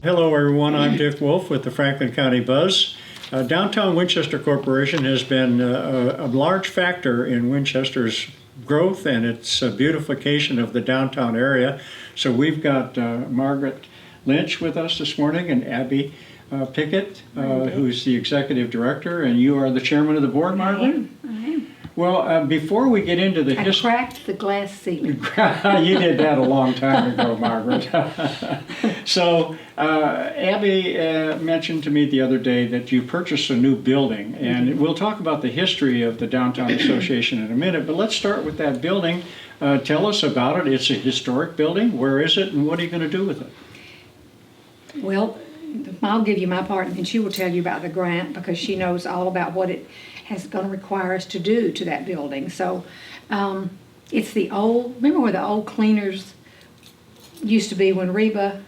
Hello everyone, I'm Dick Wolf with the Franklin County Buzz. Downtown Winchester Corporation has been a large factor in Winchester's growth and its beautification of the downtown area. So we've got Margaret Lynch with us this morning and Abby Pickett, who's the executive director, and you are the chairman of the board, Margaret? I am. Well, before we get into the I cracked the glass ceiling. You did that a long time ago, Margaret. So, Abby mentioned to me the other day that you purchased a new building, and we'll talk about the history of the Downtown Association in a minute, but let's start with that building. Tell us about it. It's a historic building. Where is it, and what are you going to do with it? Well, I'll give you my part, and then she will tell you about the grant because she knows all about what it is going to require us to do to that building. So it's the old, remember where the old cleaners used to be when Reba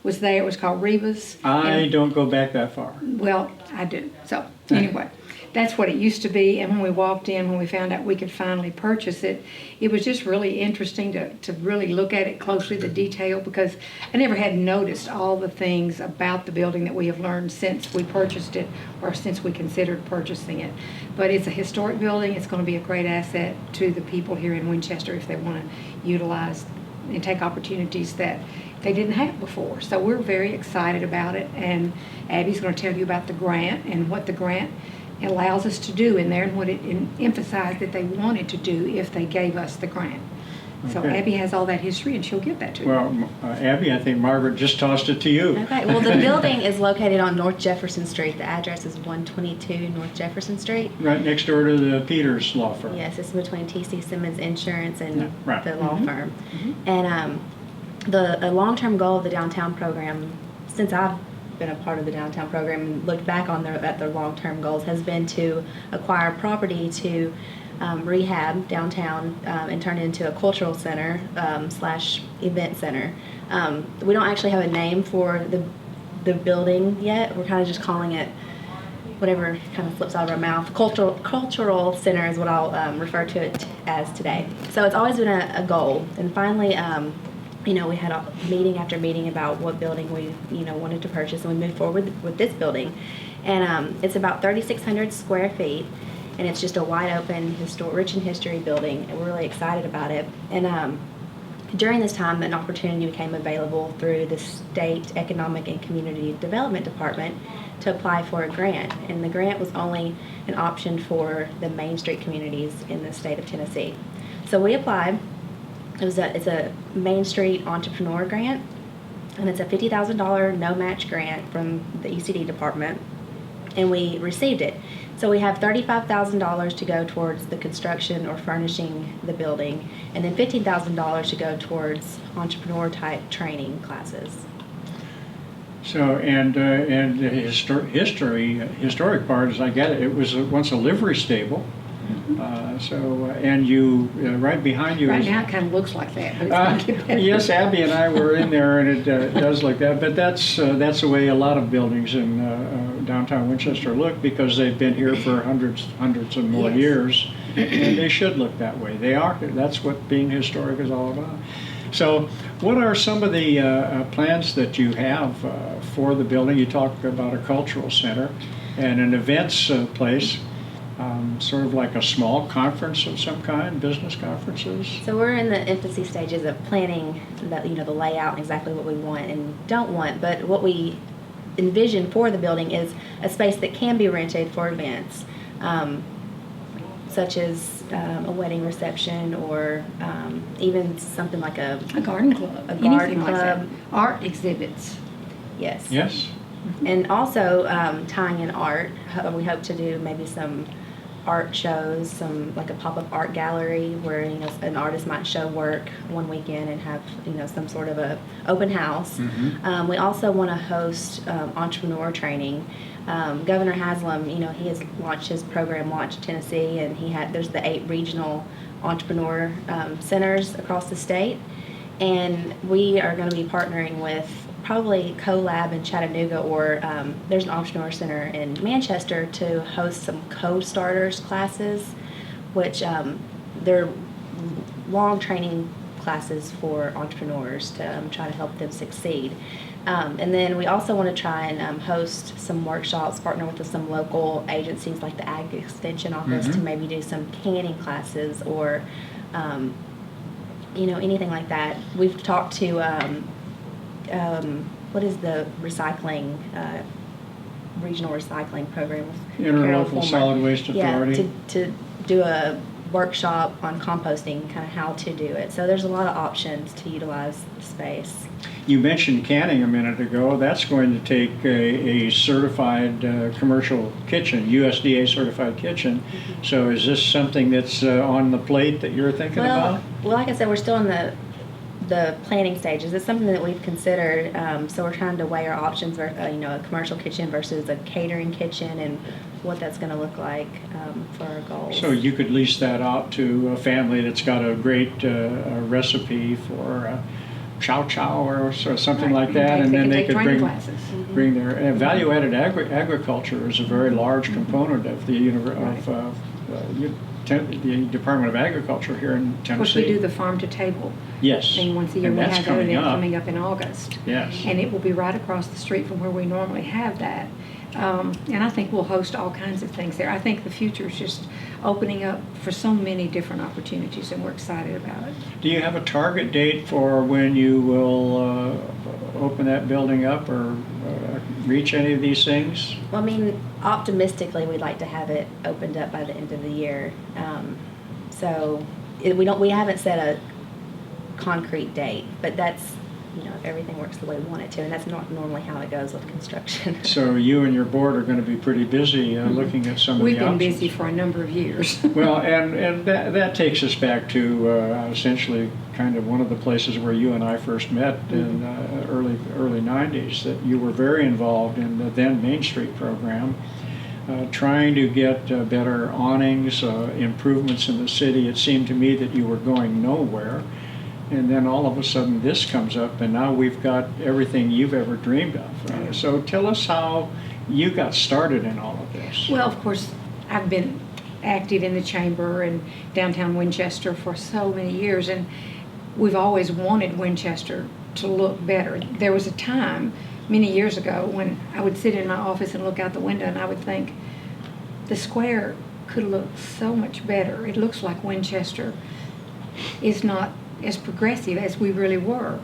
was there? It was called Reba's. I don't go back that far. Well, I do. So anyway, that's what it used to be. And when we walked in, when we found out we could finally purchase it, it was just really interesting to really look at it closely, the detail, because I never had noticed all the things about the building that we have learned since we purchased it or since we considered purchasing it. But it's a historic building. It's going to be a great asset to the people here in Winchester if they want to utilize and take opportunities that they didn't have before. So we're very excited about it, and Abby's going to tell you about the grant and what the grant allows us to do in there and what it emphasized that they wanted to do if they gave us the grant. So Okay. Abby has all that history and she'll give that to you. Well, Abby, I think Margaret just tossed it to you. Okay, well, the building is located on North Jefferson Street. The address is 122 North Jefferson Street. Right next door to the Peters Law Firm. Yes, it's between T.C. Simmons Insurance and Yeah, right. the law firm. And the long-term goal of the downtown program, since I've been a part of the downtown program and looked back on at their long-term goals, has been to acquire property to rehab downtown and turn it into a cultural center / event center. We don't actually have a name for the building yet. We're kind of just calling it whatever kind of slips out of our mouth. Cultural center is what I'll refer to it as today. So it's always been a goal, and finally we had a meeting after meeting about what building we wanted to purchase, and we moved forward with this building. And it's about 3,600 square feet, and it's just a wide open, rich in history building, and we're really excited about it. And during this time, an opportunity became available through the State Economic and Community Development Department to apply for a grant, and the grant was only an option for the Main Street communities in the state of Tennessee. So we applied. It's a Main Street Entrepreneur Grant, and it's a $50,000 no-match grant from the ECD department, and we received it. So we have $35,000 to go towards the construction or furnishing the building, and then $15,000 to go towards entrepreneur-type training classes. So, and the historic part, as I get it, it was once a livery stable. And you, right behind you Right is... now it kind of looks like that, but it's going to get better. Yes, Abby and I were in there, and it does look that, but that's the way a lot of buildings in downtown Winchester look, because they've been here for hundreds and more Yes. years, and they should look that way. They are. That's what being historic is all about. So what are some of the plans that you have for the building? You talk about a cultural center and an events place. Sort of like a small conference of some kind, business conferences? So we're in the infancy stages of planning the layout and exactly what we want and don't want, but what we envision for the building is a space that can be rented for events, such as a wedding reception or even something like a garden club, a anything garden like that. club. Art exhibits. Yes. Yes. And also tying in art, we hope to do maybe some art shows, like a pop-up art gallery where an artist might show work one weekend and have some sort of a open house. We also want to host entrepreneur training. Governor Haslam, he has launched his program Launch Tennessee, and there's the 8 regional entrepreneur centers across the state, and we are going to be partnering with probably CoLab in Chattanooga, or there's an entrepreneur center in Manchester to host some co-starters classes, which they're long training classes for entrepreneurs to try to help them succeed. And then we also want to try and host some workshops, partner with some local agencies like the Ag Extension Office to maybe do some canning classes or, anything like that. We've talked to, what is the recycling, regional recycling program? with Carol Interlocal Fulmer. Solid Waste Authority. Yeah, to do a workshop on composting, kind of how to do it. So there's a lot of options to utilize the space. You mentioned canning a minute ago. That's going to take a certified commercial kitchen, USDA certified kitchen. So is this something that's on the plate that you're thinking about? Well, like I said, we're still in the planning stages. It's something that we've considered. So we're trying to weigh our options, a commercial kitchen versus a catering kitchen, and what that's going to look like for our goals. So you could lease that out to a family that's got a great recipe for chow chow or something like that, and then they could bring their value-added agriculture is a very large component of the the Department of Agriculture here in Tennessee. Of course, we do the farm to table Yes. thing once a year. And We that's have that coming event up. coming up in August. Yes. And it will be right across the street from where we normally have that. And I think we'll host all kinds of things there. I think the future is just opening up for so many different opportunities, and we're excited about it. Do you have a target date for when you will open that building up or reach any of these things? Well, I mean, optimistically, we'd like to have it opened up by the end of the year. We haven't set a concrete date, but that's, if everything works the way we want it to, and that's not normally how it goes with construction. So you and your board are going to be pretty busy looking at some of We've the been options. busy for a number of years. Well, and that takes us back to essentially kind of one of the places where you and I first met in early 90s, that you were very involved in the then Main Street program, trying to get better awnings, improvements in the city. It seemed to me that you were going nowhere. And then all of a sudden this comes up, and now we've got everything you've ever dreamed of. So tell us how you got started in all of this. Well, of course, I've been active in the chamber and downtown Winchester for so many years, and we've always wanted Winchester to look better. There was a time many years ago when I would sit in my office and look out the window, and I would think, the square could look so much better. It looks like Winchester is not as progressive as we really were.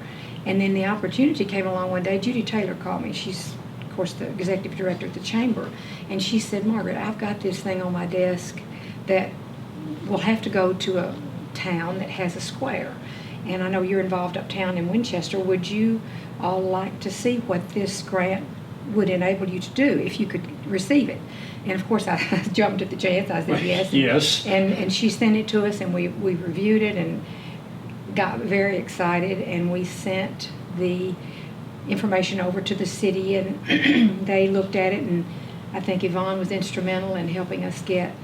And then the opportunity came along one day. Judy Taylor called me. She's, of course, the executive director at the chamber. And she said, Margaret, I've got this thing on my desk that will have to go to a town that has a square. And I know you're involved uptown in Winchester. Would you all like to see what this grant would enable you to do if you could receive it? And of course, I jumped at the chance. I said yes. Yes. And she sent it to us, and we reviewed it and got very excited, and we sent the information over to the city, and they looked at it, and I think Yvonne was instrumental in helping us get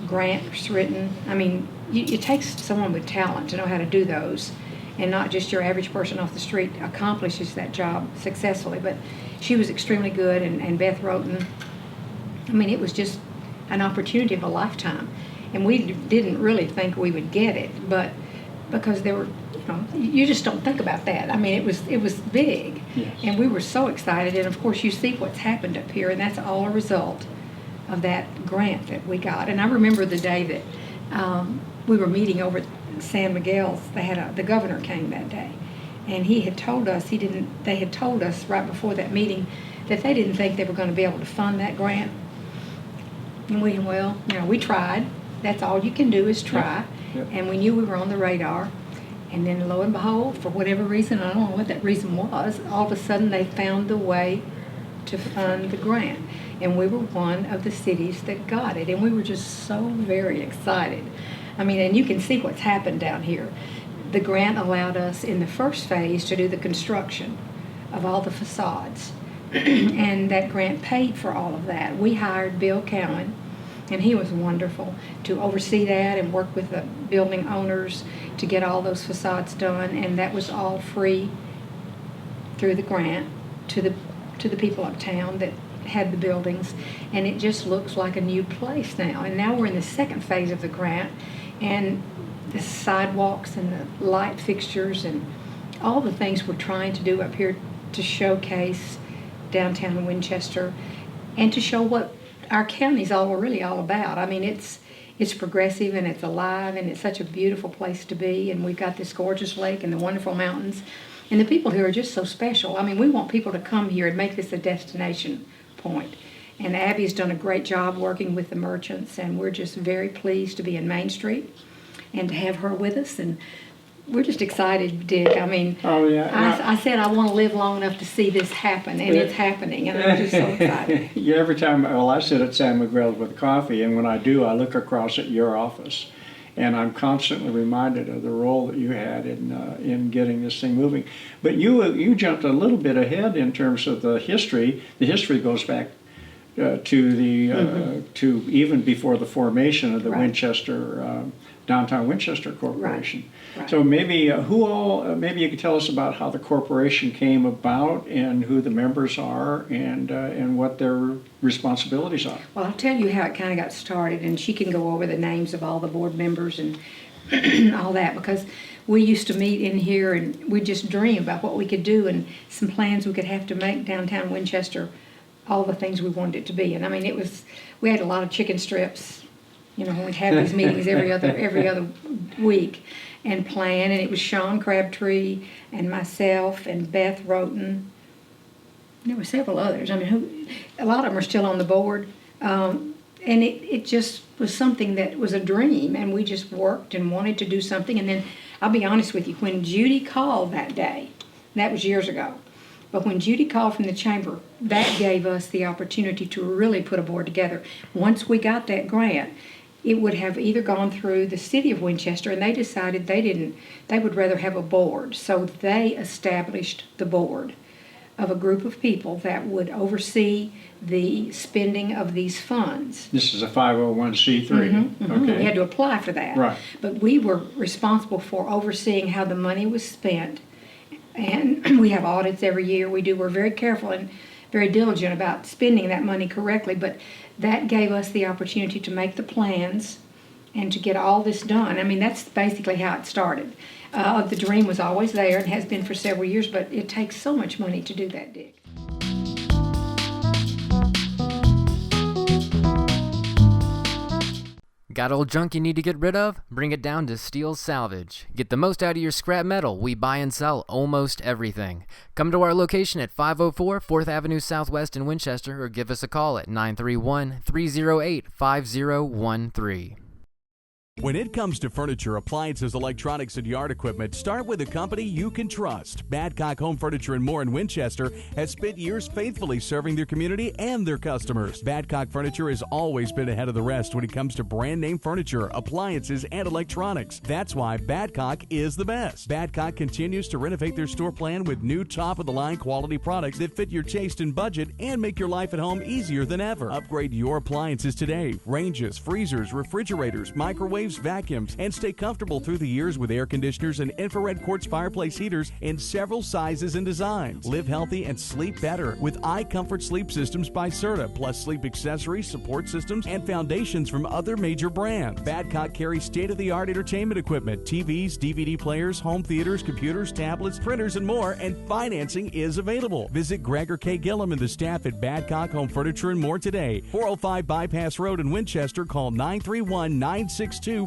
grants written. I mean, it takes someone with talent to know how to do those, and not just your average person off the street accomplishes that job successfully. But she was extremely good, and Beth Roten. I mean, it was just an opportunity of a lifetime, and we didn't really think we would get it, but because there were, you just don't think about that. I mean, it was big, Yes. And we were so excited. And of course, you see what's happened up here, and that's all a result of that grant that we got. And I remember the day that we were meeting over at San Miguel's. The governor came that day, and he had told us They had told us right before that meeting that they didn't think they were going to be able to fund that grant. And we tried. That's all you can do is try. Yep. And we knew we were on the radar. And then lo and behold, for whatever reason, I don't know what that reason was, all of a sudden they found the way to fund the grant. And we were one of the cities that got it. And we were just so very excited. I mean, and you can see what's happened down here. The grant allowed us in the first phase to do the construction of all the facades. And that grant paid for all of that. We hired Bill Cowan, and he was wonderful to oversee that and work with the building owners to get all those facades done, and that was all free through the grant to the people uptown that had the buildings, and it just looks like a new place now. And now we're in the second phase of the grant, and the sidewalks and the light fixtures and all the things we're trying to do up here to showcase downtown Winchester and to show what our county's really all about. I mean, it's progressive and it's alive and it's such a beautiful place to be, and we've got this gorgeous lake and the wonderful mountains and the people here are just so special. I mean, we want people to come here and make this a destination point. And Abby's done a great job working with the merchants, and we're just very pleased to be in Main Street and to have her with us. And we're just excited, Dick. I mean, Oh, yeah. I said I want to live long enough to see this happen, and it's happening, and I'm just so excited. Yeah, every time, well, I sit at San Miguel's with coffee, and when I do, I look across at your office, and I'm constantly reminded of the role that you had in getting this thing moving. But you jumped a little bit ahead in terms of the history. The history goes back to even before the formation of the Right. Winchester Downtown Winchester Corporation. Right. So maybe maybe you could tell us about how the corporation came about and who the members are and what their responsibilities are. Well, I'll tell you how it kind of got started, and she can go over the names of all the board members and all that, because we used to meet in here and we'd just dream about what we could do and some plans we could have to make downtown Winchester all the things we wanted it to be. And I mean, we had a lot of chicken strips, when we'd have these meetings every other week and plan. And it was Sean Crabtree and myself and Beth Roten. There were several others. I mean, a lot of them are still on the board. And it just was something that was a dream, and we just worked and wanted to do something. And then, I'll be honest with you, when Judy called that day, that was years ago, but when Judy called from the chamber, that gave us the opportunity to really put a board together. Once we got that grant, it would have either gone through the city of Winchester, and they decided they would rather have a board. So they established the board of a group of people that would oversee the spending of these funds. This is a 501c3. Okay. We had to apply for that. Right. But we were responsible for overseeing how the money was spent. And we have audits every year. We're very careful and very diligent about spending that money correctly. But that gave us the opportunity to make the plans and to get all this done. I mean, that's basically how it started. The dream was always there and has been for several years, but it takes so much money to do that, Dick. Got old junk you need to get rid of? Bring it down to Steel Salvage. Get the most out of your scrap metal. We buy and sell almost everything. Come to our location at 504 4th Avenue Southwest in Winchester, or give us a call at 931-308-5013. When it comes to furniture, appliances, electronics, and yard equipment, start with a company you can trust. Badcock Home Furniture and More in Winchester has spent years faithfully serving their community and their customers. Badcock Furniture has always been ahead of the rest when it comes to brand name furniture, appliances, and electronics. That's why Badcock is the best. Badcock continues to renovate their store plan with new top-of-the-line quality products that fit your taste and budget and make your life at home easier than ever. Upgrade your appliances today. Ranges, freezers, refrigerators, microwaves, vacuums, and stay comfortable through the years with air conditioners and infrared quartz fireplace heaters in several sizes and designs. Live healthy and sleep better with iComfort Sleep Systems by Serta, plus sleep accessories, support systems, and foundations from other major brands. Badcock carries state-of-the-art entertainment equipment, TVs, DVD players, home theaters, computers, tablets, printers, and more, and financing is available. Visit Gregor K. Gillum and the staff at Badcock Home Furniture and More today. 405 Bypass Road in Winchester. Call 931-962-4991.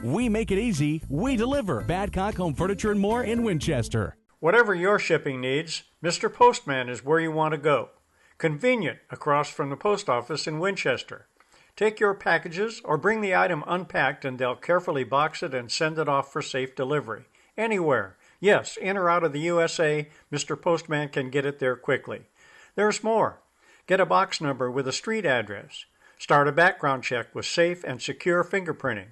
We make it easy. We deliver. Badcock Home Furniture and More in Winchester. Whatever your shipping needs, Mr. Postman is where you want to go. Convenient across from the post office in Winchester. Take your packages or bring the item unpacked and they'll carefully box it and send it off for safe delivery. Anywhere. Yes, in or out of the USA, Mr. Postman can get it there quickly. There's more. Get a box number with a street address. Start a background check with safe and secure fingerprinting.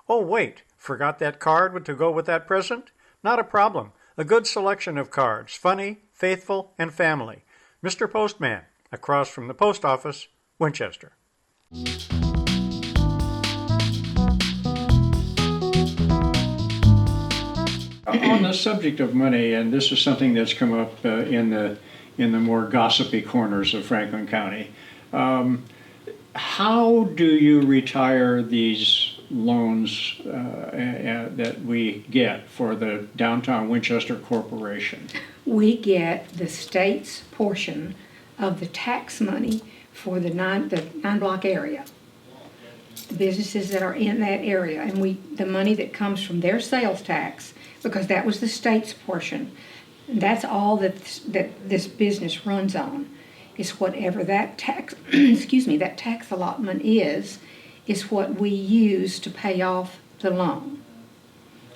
Oh, wait, forgot that card to go with that present? Not a problem. A good selection of cards, funny, faithful, and family. Mr. Postman, across from the post office, Winchester. On the subject of money, and this is something that's come up in the more gossipy corners of Franklin County, how do you retire these loans that we get for the Downtown Winchester Corporation? we get the state's portion of the tax money for the nine block area. The businesses that are in that area, and the money that comes from their sales tax, because that was the state's portion, that's all that this business runs on, is whatever that tax, that tax allotment is what we use to pay off the loan.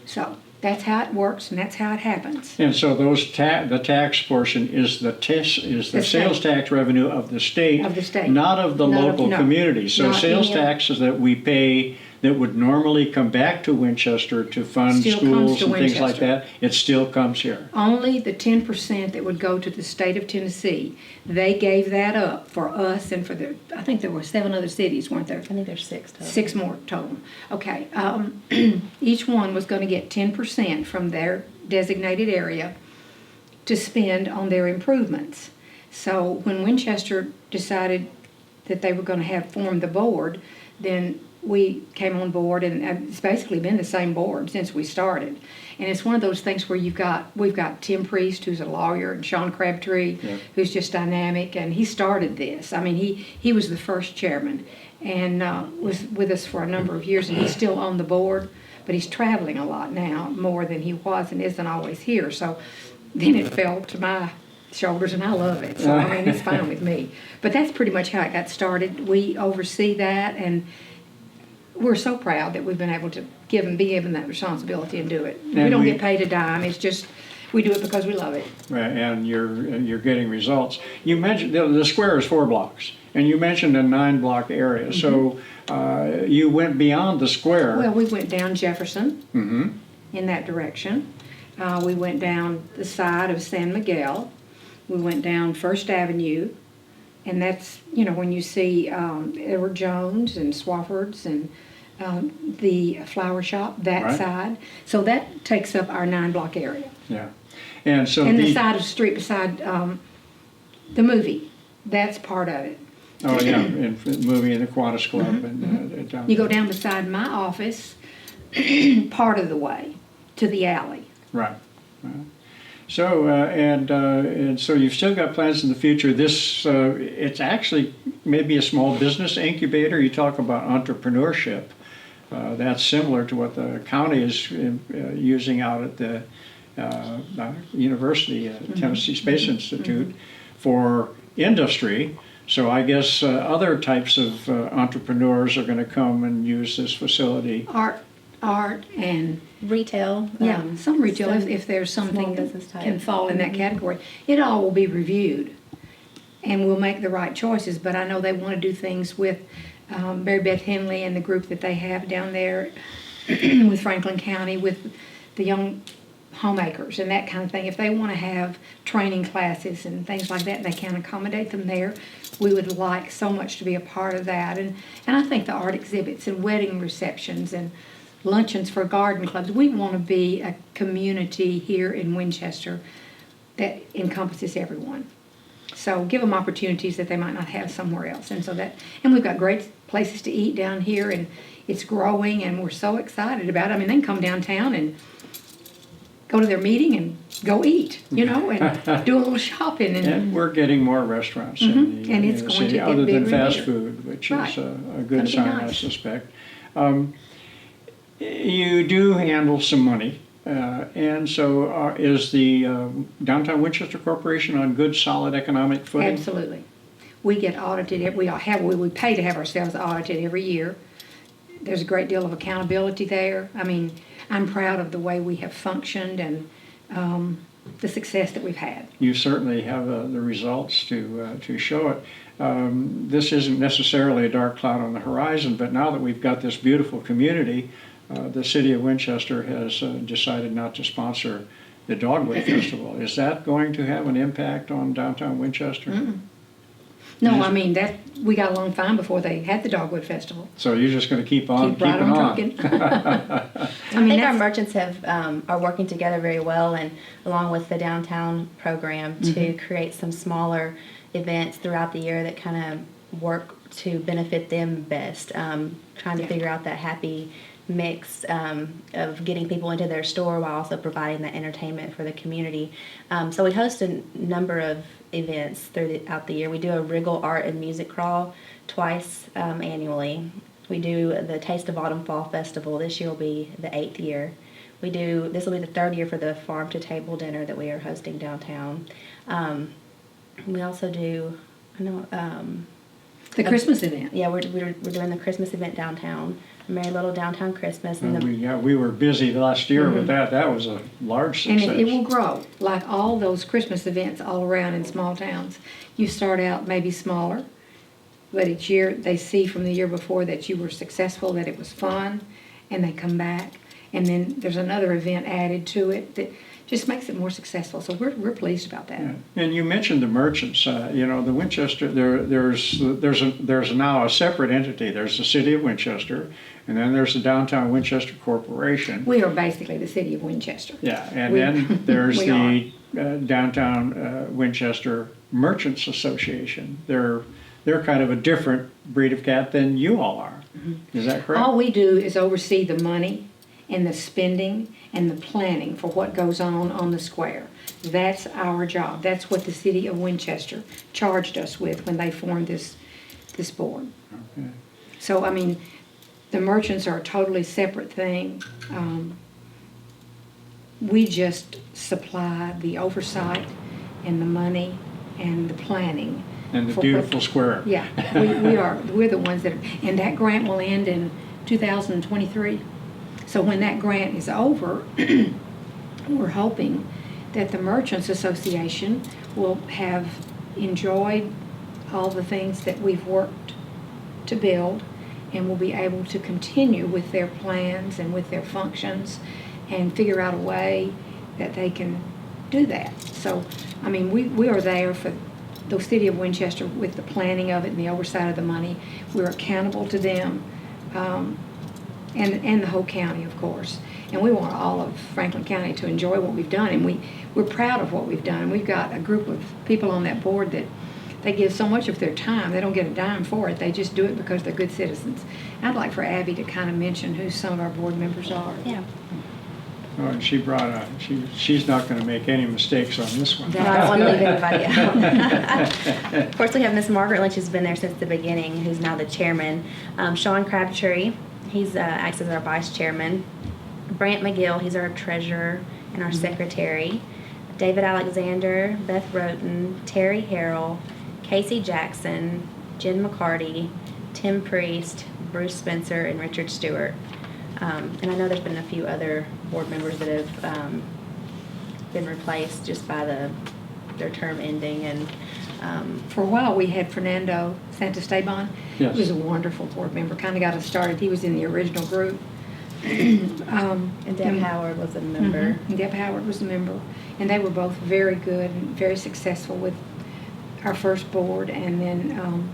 So that's how it works, and that's how it happens. And so those the tax portion is the sales tax revenue of the state, not of the local community. So sales taxes that we pay that would normally come back to Winchester to fund schools and things like that, it still comes here. Only the 10% that would go to the state of Tennessee, they gave that up for us and for I think there were 7 other cities, weren't there? I think there's 6 total. 6 more total. Okay. Each one was going to get 10% from their designated area to spend on their improvements. So when Winchester decided that they were going to form the board, then we came on board, and it's basically been the same board since we started. And it's one of those things where we've got Tim Priest, who's a lawyer, and Sean Crabtree, who's just dynamic, and he started this. I mean, he was the first chairman and was with us for a number of years, and he's still on the board, but he's traveling a lot now, more than he was, and isn't always here. So then it fell to my shoulders, and I love it. So, I mean, it's fine with me. But that's pretty much how it got started. We oversee that, and we're so proud that we've been able to be given that responsibility and do it. We don't get paid a dime. It's just we do it because we love it. Right, and you're getting results. You mentioned the square is 4 blocks, and you mentioned a 9-block area. Mm-hmm. So you went beyond the square. Well, we went down Jefferson in that direction. We went down the side of San Miguel. We went down First Avenue. And that's, when you see Edward Jones and Swafford's and the flower shop, that side. So that takes up our 9-block area. Yeah. And so the side of the street beside the movie, that's part of it. Oh, yeah, and the movie and the Kiwanis Club. And down you go down beside my office part of the way to the alley. Right. So and so you've still got plans in the future. This it's actually maybe a small business incubator. You talk about entrepreneurship. That's similar to what the county is using out at the university, Tennessee Space Institute, for industry. So I guess other types of entrepreneurs are going to come and use this facility. Art and retail. Some retail, if there's something that can fall in that category. It all will be reviewed, and we'll make the right choices. But I know they want to do things with Mary Beth Henley and the group that they have down there with Franklin County, with the young homemakers and that kind of thing. If they want to have training classes and things like that, and they can accommodate them there, we would like so much to be a part of that. And I think the art exhibits and wedding receptions and luncheons for garden clubs. We want to be a community here in Winchester that encompasses everyone. So give them opportunities that they might not have somewhere else. And we've got great places to eat down here, and it's growing, and we're so excited about it. I mean, they can come downtown and go to their meeting and go eat, and do a little shopping. And we're getting more restaurants in the city, other than fast food, which is a good sign, I suspect. You do handle some money, and so is the Downtown Winchester Corporation on good, solid economic footing? Absolutely. We get audited. We pay to have ourselves audited every year. There's a great deal of accountability there. I mean, I'm proud of the way we have functioned and the success that we've had. You certainly have the results to show it. This isn't necessarily a dark cloud on the horizon, but now that we've got this beautiful community, the city of Winchester has decided not to sponsor the Dogwood Festival. Is that going to have an impact on downtown Winchester? Mm-mm. No, I mean, we got along fine before they had the Dogwood Festival. So you're just going to keep on keeping on trucking. I think our merchants are working together very well, and along with the downtown program to create some smaller events throughout the year that kind of work to benefit them best. Trying to figure out that happy mix of getting people into their store while also providing that entertainment for the community. So we host a number of events throughout the year. We do a Wriggle Art and Music Crawl twice annually. We do the Taste of Autumn Fall Festival. This year will be the 8th year. This will be the 3rd year for the Farm to Table dinner that we are hosting downtown. We also do, The Christmas event. yeah, we're doing the Christmas event downtown, Merry Little Downtown Christmas. And We were busy last year with that. That was a large And success. it will grow, like all those Christmas events all around in small towns. You start out maybe smaller, but each year they see from the year before that you were successful, that it was fun, and they come back. And then there's another event added to it that just makes it more successful. So we're pleased about that. Yeah. And you mentioned the merchants. The Winchester. There's now a separate entity. There's the City of Winchester, and then there's the Downtown Winchester Corporation. We are basically the city of Winchester. Yeah, and We- then there's we the Downtown Winchester Merchants Association. They're kind of a different breed of cat than you all are. Is that correct? All we do is oversee the money and the spending and the planning for what goes on the square. That's our job. That's what the city of Winchester charged us with when they formed this board. Okay. So, I mean, the merchants are a totally separate thing. We just supply the oversight and the money and the planning. And the for- beautiful square. Yeah, we're the ones and that grant will end in 2023. So when that grant is over, we're hoping that the Merchants Association will have enjoyed all the things that we've worked to build and will be able to continue with their plans and with their functions and figure out a way that they can do that. So, I mean, we are there for the city of Winchester with the planning of it and the oversight of the money. We're accountable to them. And the whole county, of course. And we want all of Franklin County to enjoy what we've done, and we're proud of what we've done. We've got a group of people on that board that they give so much of their time. They don't get a dime for it. They just do it because they're good citizens. I'd like for Abby to kind of mention who some of our board members are. yeah. Oh, and she brought she's not going to make any mistakes on this one. No, I don't want to leave anybody out. Of course, we have Miss Margaret Lynch, who's been there since the beginning, who's now the chairman. Sean Crabtree, he's acts as our vice chairman. Brant McGill, he's our treasurer and our secretary. David Alexander, Beth Roten, Terry Harrell, Casey Jackson, Jen McCarty, Tim Priest, Bruce Spencer, and Richard Stewart. And I know there's been a few other board members that have been replaced just by their term ending. And For a while, we had Fernando Santisteban. Yes. He was a wonderful board member, kind of got us started. He was in the original group. and Deb Howard was a member. And Deb Howard was a member. And they were both very good and very successful with our first board. And then,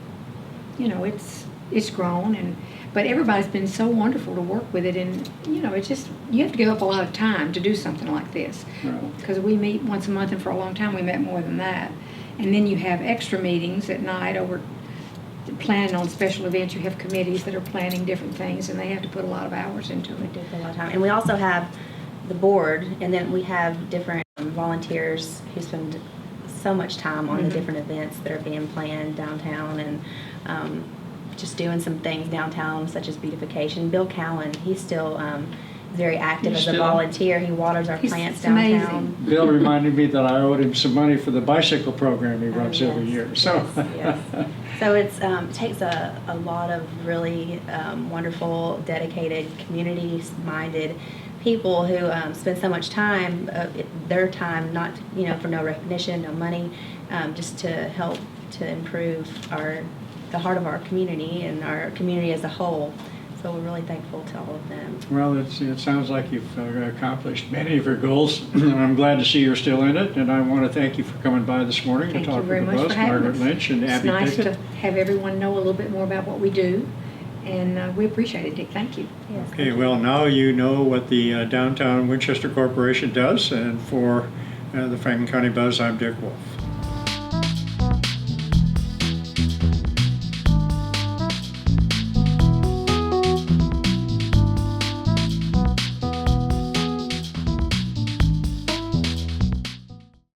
it's grown. But everybody's been so wonderful to work with it. And, it's just, you have to give up a lot of time to do something like this. Right. Because we meet once a month, and for a long time we met more than that. And then you have extra meetings at night over planning on special events. You have committees that are planning different things, and they have to put a lot of hours into We it. do for a lot of time. And we also have the board, and then we have different volunteers who spend so much time on the different events that are being planned downtown, and just doing some things downtown, such as beautification. Bill Cowan, he's still very active as a volunteer. He waters our He's plants amazing. downtown. Bill reminded me that I owed him some money for the bicycle program he runs every year. So, Yes. So it takes a lot of really wonderful, dedicated, community-minded people who spend so much time, their time, not for no recognition, no money, just to help to improve the heart of our community and our community as a whole. So we're really thankful to all of them. well, it sounds like you've accomplished many of your goals. I'm glad to see you're still in it, and I want to thank you for coming by this morning Thank to you talk very with much us, for having Margaret us. Lynch and It's Abby nice Pickett. to have everyone know a little bit more about what we do, and we appreciate it, Dick. Thank you. Yes. Okay, well, now you know what the Downtown Winchester Corporation does, and for the Franklin County Buzz, I'm Dick Wolf.